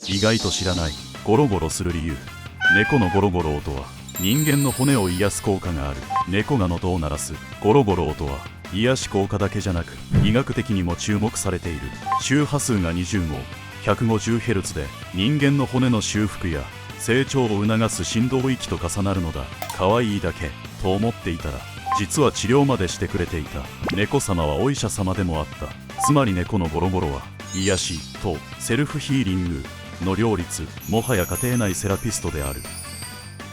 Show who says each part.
Speaker 1: 意外と知らないゴロゴロする理由。猫のゴロゴロ音は人間の骨を癒す効果がある。猫が喉を鳴らすゴロゴロ音は癒し効果だけじゃなく医学的にも注目されている。周波数が20号 150Hz で人間の骨の修復や成長を促す振動域と重なるのだ。可愛いだけと思っていたら実は治療までしてくれていた。猫様はお医者様でもあった。つまり猫のゴロゴロは癒しとセルフヒーリングの両立、もはや家庭内セラピストである。